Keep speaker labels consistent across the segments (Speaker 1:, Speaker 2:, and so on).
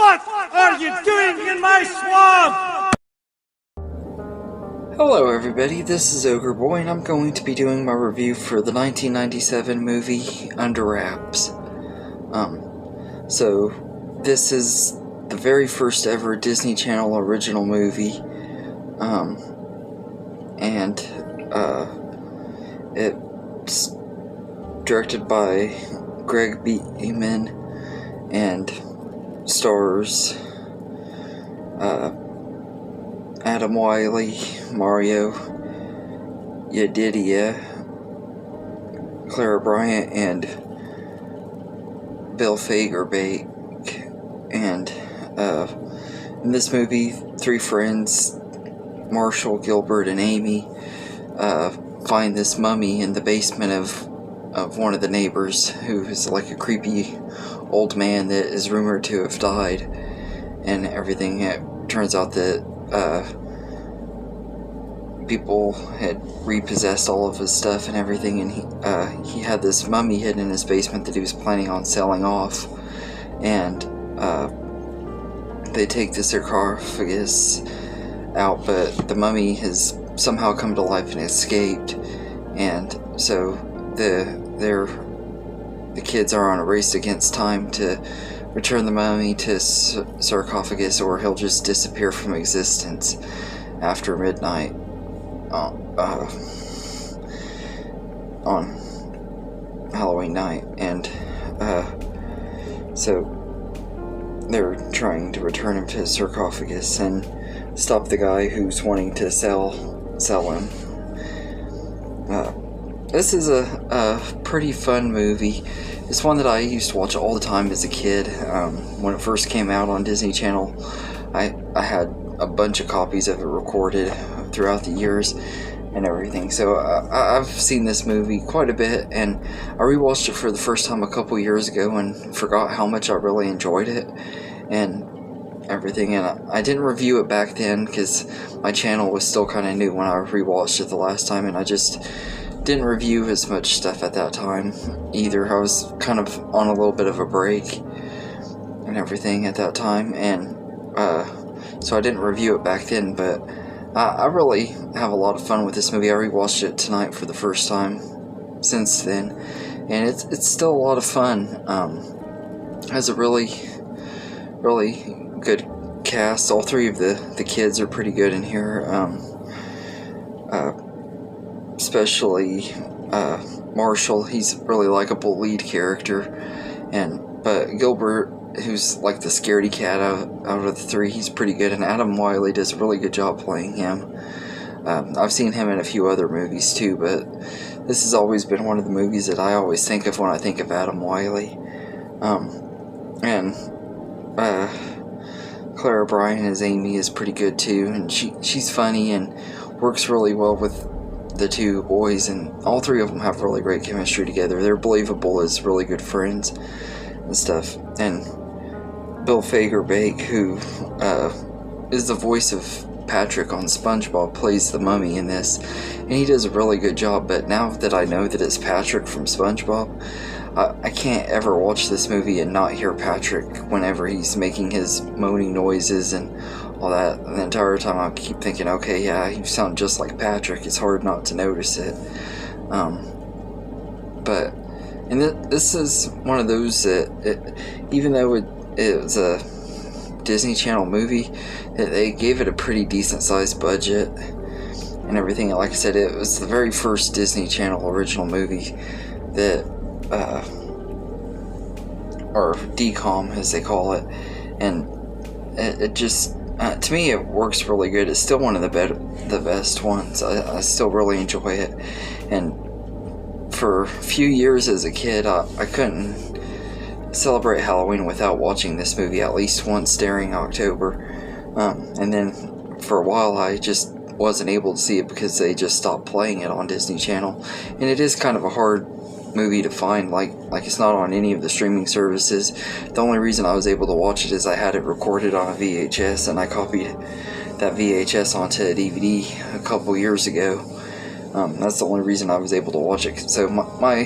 Speaker 1: What are you doing in my swamp?
Speaker 2: Hello everybody, this is Ogre Boy, and I'm going to be doing my review for the 1997 movie Under Wraps. So this is the very first ever Disney Channel original movie, it's directed by Greg Beeman and stars Adam Wiley, Mario, Yedidia, Clara Bryant, and Bill Fagerbakke. And in this movie, three friends, Marshall, Gilbert, and Amy, find this mummy in the basement of one of the neighbors, who is like a creepy old man that is rumored to have died, and everything. It turns out that people had repossessed all of his stuff and everything, and he had this mummy hidden in his basement that he was planning on selling off. And they take the sarcophagus out, but the mummy has somehow come to life and escaped, and so the kids are on a race against time to return the mummy to sarcophagus, or he'll just disappear from existence after midnight on Halloween night. And so they're trying to return him to his sarcophagus and stop the guy who's wanting to sell him. This is a pretty fun movie. It's one that I used to watch all the time as a kid. When it first came out on Disney Channel, I had a bunch of copies of it recorded throughout the years and everything. So I've seen this movie quite a bit, and I rewatched it for the first time a couple years ago and forgot how much I really enjoyed it and everything. And I didn't review it back then because my channel was still kind of new when I rewatched it the last time, and I just didn't review as much stuff at that time either. I was kind of on a little bit of a break and everything at that time, and so I didn't review it back then. But I really have a lot of fun with this movie. I rewatched it tonight for the first time since then, and it's still a lot of fun. Has a really good cast. All three of the kids are pretty good in here. Especially Marshall, he's a really likable lead character, but Gilbert, who's like the scaredy cat out of the three, he's pretty good, and Adam Wiley does a really good job playing him. I've seen him in a few other movies too, but this has always been one of the movies that I always think of when I think of Adam Wiley. And Clara Bryant as Amy is pretty good too, and she's funny and works really well with the two boys, and all three of them have really great chemistry together. They're believable as really good friends and stuff. And Bill Fagerbakke, who is the voice of Patrick on SpongeBob, plays the mummy in this, and he does a really good job. But now that I know that it's Patrick from SpongeBob, I can't ever watch this movie and not hear Patrick whenever he's making his moaning noises and all that. And the entire time I keep thinking, okay, yeah, you sound just like Patrick. It's hard not to notice it. This is one of those that, even though it was a Disney Channel movie, they gave it a pretty decent sized budget and everything. Like I said, it was the very first Disney Channel original movie that, or DCOM as they call it, and it just, to me, it works really good. It's still one of the best ones. I still really enjoy it, and for a few years as a kid, I couldn't celebrate Halloween without watching this movie at least once during October, and then for a while I just wasn't able to see it because they just stopped playing it on Disney Channel, and it is kind of a hard movie to find. Like it's not on any of the streaming services. The only reason I was able to watch it is I had it recorded on a VHS, and I copied that VHS onto a DVD a couple years ago. That's the only reason I was able to watch it. So my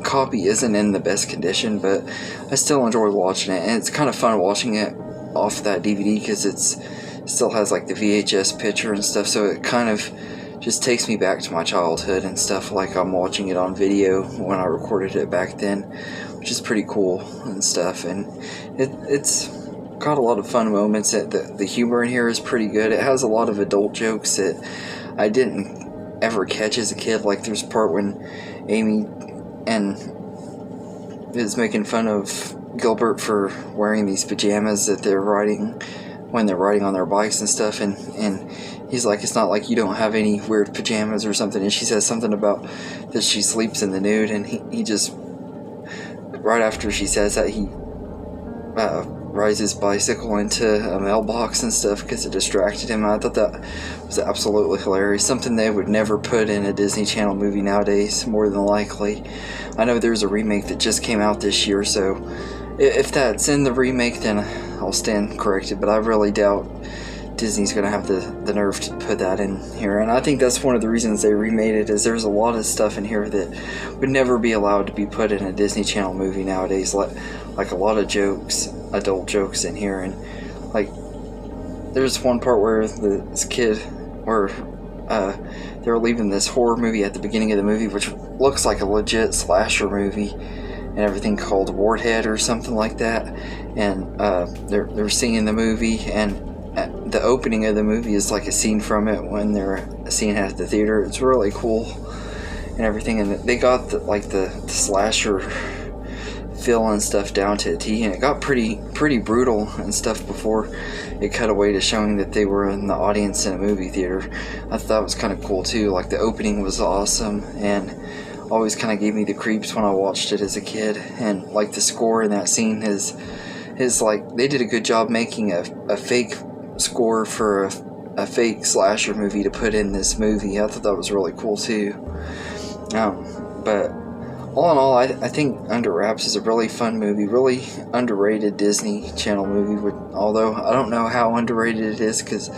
Speaker 2: copy isn't in the best condition, but I still enjoy watching it, and it's kind of fun watching it off that DVD because it still has like the VHS picture and stuff, so it kind of just takes me back to my childhood and stuff, like I'm watching it on video when I recorded it back then, which is pretty cool and stuff. And it's got a lot of fun moments. The humor in here is pretty good. It has a lot of adult jokes that I didn't ever catch as a kid. Like there's a part when Amy is making fun of Gilbert for wearing these pajamas that they're riding when they're riding on their bikes and stuff, and he's like, it's not like you don't have any weird pajamas or something, and she says something about that she sleeps in the nude, and he just, right after she says that, he rides his bicycle into a mailbox and stuff because it distracted him. I thought that was absolutely hilarious, something they would never put in a Disney Channel movie nowadays, more than likely. I know there's a remake that just came out this year, so if that's in the remake, then I'll stand corrected, but I really doubt Disney's going to have the nerve to put that in here. And I think that's one of the reasons they remade it, is there's a lot of stuff in here that would never be allowed to be put in a Disney Channel movie nowadays, like a lot of jokes, adult jokes in here. And like there's one part where this kid, where they're leaving this horror movie at the beginning of the movie, which looks like a legit slasher movie and everything, called Warhead or something like that, and they're seeing the movie, and the opening of the movie is like a scene from it when they're seeing it at the theater. It's really cool and everything, and they got the slasher feel and stuff down to a T, and it got pretty brutal and stuff before it cut away to showing that they were in the audience in a movie theater. I thought that was kind of cool too. Like the opening was awesome, and always kind of gave me the creeps when I watched it as a kid. And like the score in that scene is like, they did a good job making a fake score for a fake slasher movie to put in this movie. I thought that was really cool too. But all in all, I think Under Wraps is a really fun movie, really underrated Disney Channel movie, although I don't know how underrated it is, because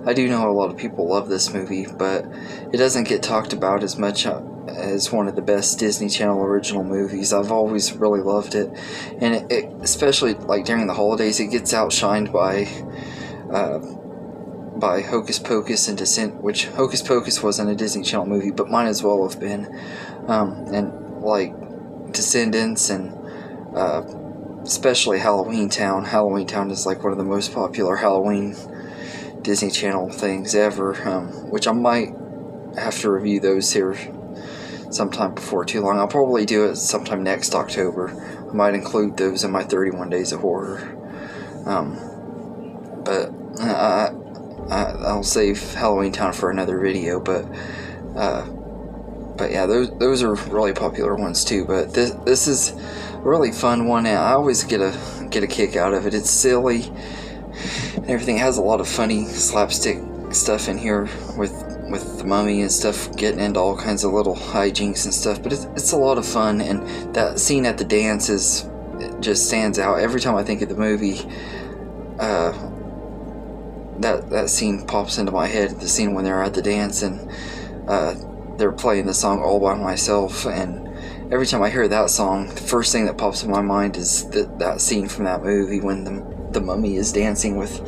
Speaker 2: I do know a lot of people love this movie, but it doesn't get talked about as much as one of the best Disney Channel original movies. I've always really loved it, and it especially like during the holidays, it gets outshined by Hocus Pocus and Descent, which Hocus Pocus wasn't a Disney Channel movie, but might as well have been, and like Descendants, and especially Halloween Town. Halloween Town is like one of the most popular Halloween Disney Channel things ever, which I might have to review those here sometime before too long. I'll probably do it sometime next October. I might include those in my 31 Days of Horror. But I'll save Halloween Town for another video. But yeah, those are really popular ones too. But this is a really fun one, and I always get a kick out of it. It's silly and everything. It has a lot of funny slapstick stuff in here with the mummy and stuff, getting into all kinds of little hijinks and stuff, but it's a lot of fun. And that scene at the dance just stands out every time I think of the movie. That scene pops into my head, the scene when they're at the dance and they're playing the song All By Myself, and every time I hear that song, the first thing that pops in my mind is that scene from that movie when the mummy is dancing with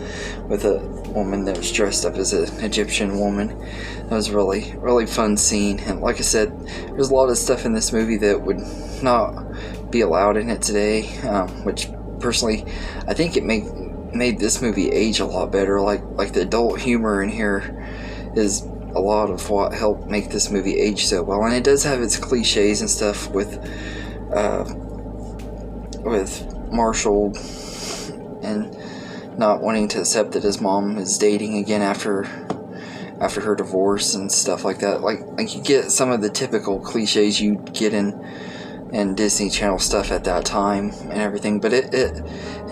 Speaker 2: a woman that was dressed up as an Egyptian woman. That was a really, really fun scene. And like I said, there's a lot of stuff in this movie that would not be allowed in it today, which personally I think it made this movie age a lot better. Like the adult humor in here is a lot of what helped make this movie age so well. And it does have its cliches and stuff with Marshall and not wanting to accept that his mom is dating again after her divorce and stuff like that. Like you get some of the typical cliches you get in Disney Channel stuff at that time and everything, but it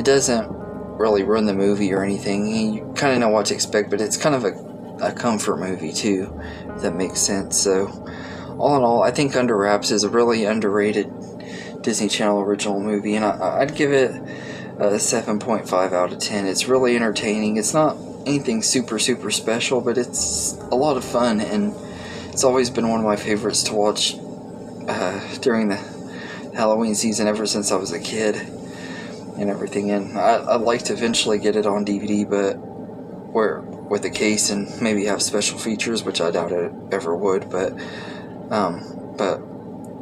Speaker 2: doesn't really ruin the movie or anything. You kind of know what to expect, but it's kind of a comfort movie too, if that makes sense. So all in all, I think Under Wraps is a really underrated Disney Channel original movie, and I'd give it a 7.5 out of 10. It's really entertaining. It's not anything super special, but it's a lot of fun, and it's always been one of my favorites to watch during the Halloween season ever since I was a kid and everything. And I'd like to eventually get it on DVD, but with a case and maybe have special features, which I doubt it ever would. But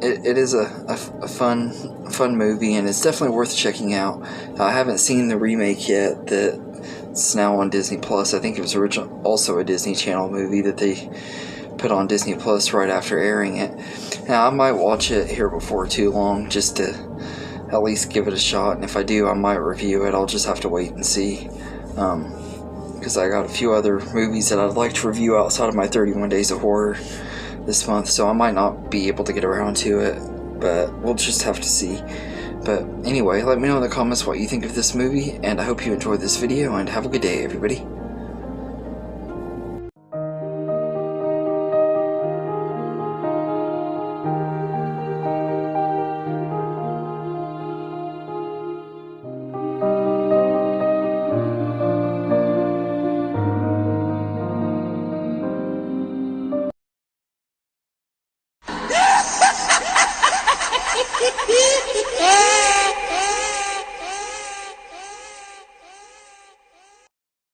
Speaker 2: it is a fun movie, and it's definitely worth checking out. I haven't seen the remake yet that's now on Disney Plus. I think it was also a Disney Channel movie that they put on Disney Plus right after airing it. Now I might watch it here before too long, just to at least give it a shot, and if I do, I might review it. I'll just have to wait and see, because I got a few other movies that I'd like to review outside of my 31 Days of Horror this month, so I might not be able to get around to it, but we'll just have to see. But anyway, let me know in the comments what you think of this movie, and I hope you enjoyed this video, and have a good day, everybody.